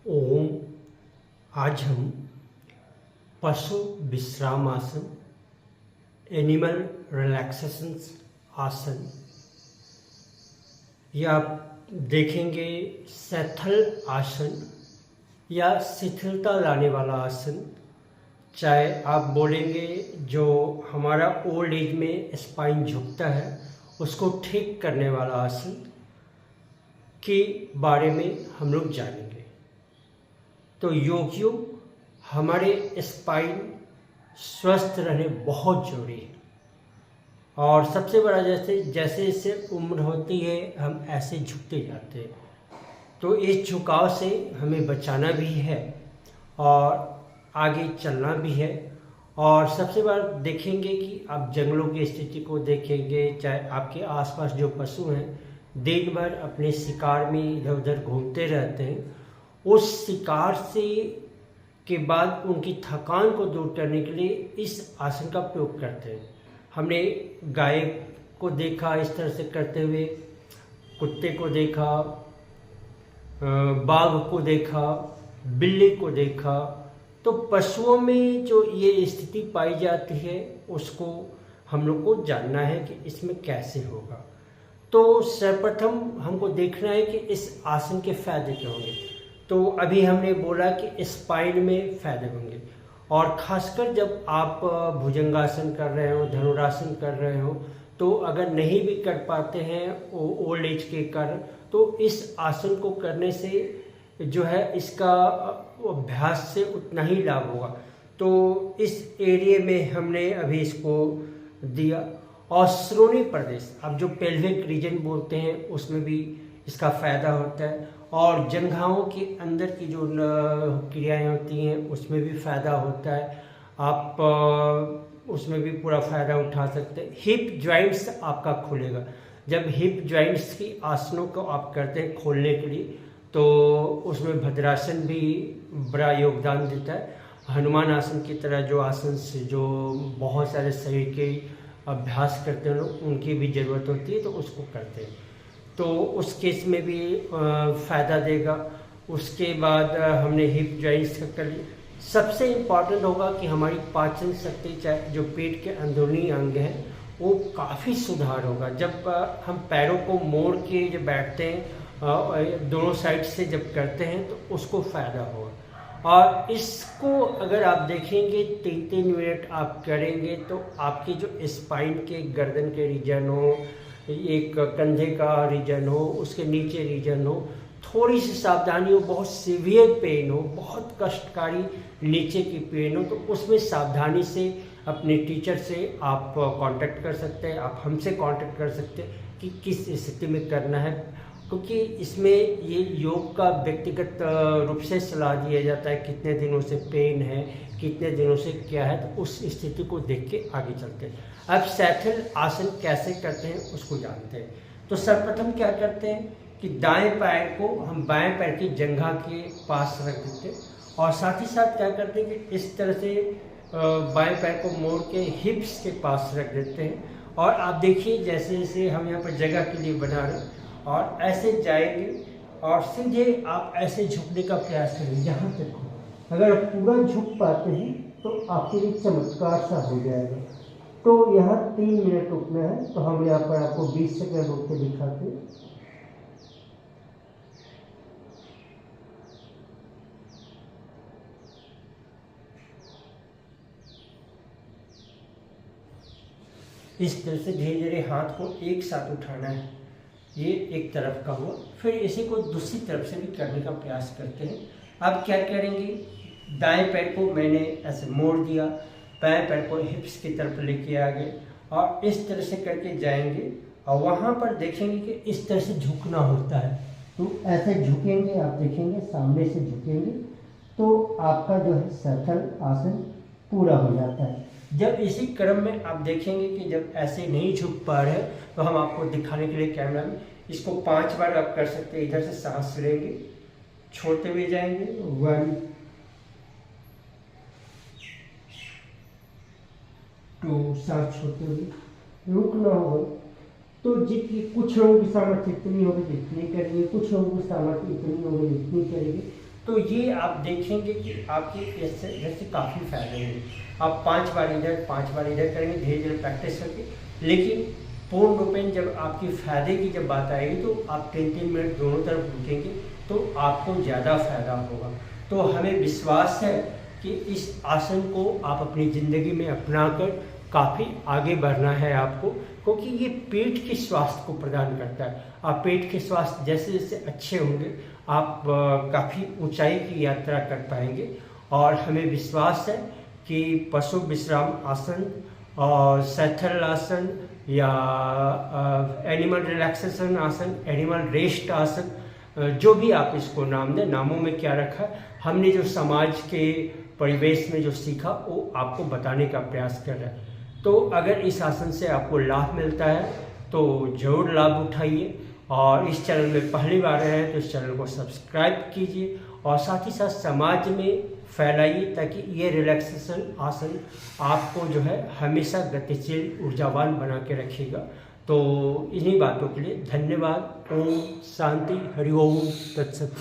ओम। आज हम पशु विश्राम आसन, एनिमल रिलैक्सेशन आसन, या देखेंगे सैथल आसन या शिथिलता लाने वाला आसन। चाहे आप बोलेंगे जो हमारा ओल्ड एज में स्पाइन झुकता है उसको ठीक करने वाला आसन के बारे में हम लोग जानेंगे। तो योगियों, हमारे स्पाइन स्वस्थ रहने बहुत जरूरी है। और सबसे बड़ा जैसे जैसे उम्र होती है हम ऐसे झुकते जाते हैं, तो इस झुकाव से हमें बचाना भी है और आगे चलना भी है। और सबसे बड़ा देखेंगे कि आप जंगलों की स्थिति को देखेंगे, चाहे आपके आसपास जो पशु हैं दिन भर अपने शिकार में इधर उधर घूमते रहते हैं, उस शिकार से के बाद उनकी थकान को दूर करने के लिए इस आसन का प्रयोग करते हैं। हमने गाय को देखा इस तरह से करते हुए, कुत्ते को देखा, बाघ को देखा, बिल्ली को देखा। तो पशुओं में जो ये स्थिति पाई जाती है उसको हम लोग को जानना है कि इसमें कैसे होगा। तो सर्वप्रथम हमको देखना है कि इस आसन के फायदे क्या होंगे। तो अभी हमने बोला कि स्पाइन में फायदे होंगे, और खासकर जब आप भुजंगासन कर रहे हो, धनुरासन कर रहे हो, तो अगर नहीं भी कर पाते हैं ओल्ड एज के कारण, तो इस आसन को करने से जो है इसका अभ्यास से उतना ही लाभ होगा। तो इस एरिया में हमने अभी इसको दिया। और श्रोणी प्रदेश, अब जो पेल्विक रीजन बोलते हैं उसमें भी इसका फायदा होता है, और जंघाओं के अंदर की जो क्रियाएं होती हैं उसमें भी फायदा होता है। आप उसमें भी पूरा फायदा उठा सकते हैं। हिप जॉइंट्स आपका खुलेगा। जब हिप जॉइंट्स की आसनों को आप करते हैं खोलने के लिए, तो उसमें भद्रासन भी बड़ा योगदान देता है। हनुमान आसन की तरह जो आसन से जो बहुत सारे शरीर के अभ्यास करते हैं लोग, उनकी भी ज़रूरत होती है, तो उसको करते हैं, तो उस केस में भी फ़ायदा देगा। उसके बाद हमने हिप जॉइंट्स का कर लिया। सबसे इम्पॉर्टेंट होगा कि हमारी पाचन शक्ति, चाहे जो पेट के अंदरूनी अंग हैं, वो काफ़ी सुधार होगा। जब हम पैरों को मोड़ के जब बैठते हैं, दोनों साइड से जब करते हैं, तो उसको फ़ायदा होगा। और इसको अगर आप देखेंगे 3-3 मिनट आप करेंगे, तो आपकी जो स्पाइन के गर्दन के रीजन हो, एक कंधे का रीजन हो, उसके नीचे रीजन हो, थोड़ी सी सावधानी हो, बहुत सीवियर पेन हो, बहुत कष्टकारी नीचे की पेन हो, तो उसमें सावधानी से अपने टीचर से आप कांटेक्ट कर सकते हैं, आप हमसे कांटेक्ट कर सकते हैं कि किस स्थिति में करना है। क्योंकि इसमें ये योग का व्यक्तिगत रूप से सलाह दिया जाता है, कितने दिनों से पेन है, कितने दिनों से क्या है, तो उस स्थिति को देख के आगे चलते हैं। अब सैथल आसन कैसे करते हैं उसको जानते हैं। तो सर्वप्रथम क्या करते हैं कि दाएं पैर को हम बाएं पैर की जंघा के पास रख देते हैं, और साथ ही साथ क्या करते हैं कि इस तरह से बाएं पैर को मोड़ के हिप्स के पास रख देते हैं। और आप देखिए जैसे जैसे हम यहाँ पर जगह के लिए बना रहे हैं, और ऐसे जाएंगे और सीधे आप ऐसे झुकने का प्रयास करेंगे जहाँ तक हो। अगर आप पूरा झुक पाते हैं तो आपके लिए चमत्कार सा हो जाएगा। तो यहाँ 3 मिनट रुकना है, तो हम यहाँ पर आपको 20 सेकंड रुक के दिखाते हैं। इस तरह से धीरे धीरे हाथ को एक साथ उठाना है। ये एक तरफ का हुआ, फिर इसी को दूसरी तरफ से भी करने का प्रयास करते हैं। अब क्या करेंगे, दाएं पैर को मैंने ऐसे मोड़ दिया, बाएं पैर को हिप्स की तरफ लेके आ गए, और इस तरह से करके जाएंगे। और वहाँ पर देखेंगे कि इस तरह से झुकना होता है, तो ऐसे झुकेंगे, आप देखेंगे सामने से झुकेंगे, तो आपका जो है सैथल आसन पूरा हो जाता है। जब इसी क्रम में आप देखेंगे कि जब ऐसे नहीं झुक पा रहे, तो हम आपको दिखाने के लिए कैमरा में इसको 5 बार आप कर सकते हैं। इधर से सांस लेंगे, छोड़ते हुए जाएंगे, 1 2, सांस छोड़ते हुए रुकना होगा। तो जितनी कुछ लोगों की सामर्थ्य इतनी होगी जितनी करेंगे, कुछ लोगों की सामर्थ्य इतनी होगी जितनी करेंगे। तो ये आप देखेंगे कि आपके इससे काफ़ी फायदे हैं। आप 5 बार इधर 5 बार इधर करेंगे धीरे धीरे प्रैक्टिस करके, लेकिन पूर्ण रूपेण जब आपकी फ़ायदे की जब बात आएगी तो आप 3-3 मिनट दोनों तरफ रुकेंगे तो आपको ज़्यादा फायदा होगा। तो हमें विश्वास है कि इस आसन को आप अपनी ज़िंदगी में अपनाकर काफ़ी आगे बढ़ना है आपको, क्योंकि ये पेट के स्वास्थ्य को प्रदान करता है। आप पेट के स्वास्थ्य जैसे जैसे अच्छे होंगे आप काफ़ी ऊंचाई की यात्रा कर पाएंगे। और हमें विश्वास है कि पशु विश्राम आसन और सैथल आसन या एनिमल रिलैक्सेशन आसन, एनिमल रेस्ट आसन, जो भी आप इसको नाम दें, नामों में क्या रखा है, हमने जो समाज के परिवेश में जो सीखा वो आपको बताने का प्रयास कर रहे हैं। तो अगर इस आसन से आपको लाभ मिलता है तो ज़रूर लाभ उठाइए, और इस चैनल में पहली बार आए हैं तो इस चैनल को सब्सक्राइब कीजिए और साथ ही साथ समाज में फैलाइए, ताकि ये रिलैक्सेशन आसन आपको जो है हमेशा गतिशील ऊर्जावान बना के रखेगा। तो इन्हीं बातों के लिए धन्यवाद। ओम शांति, हरि ओम तत्सत।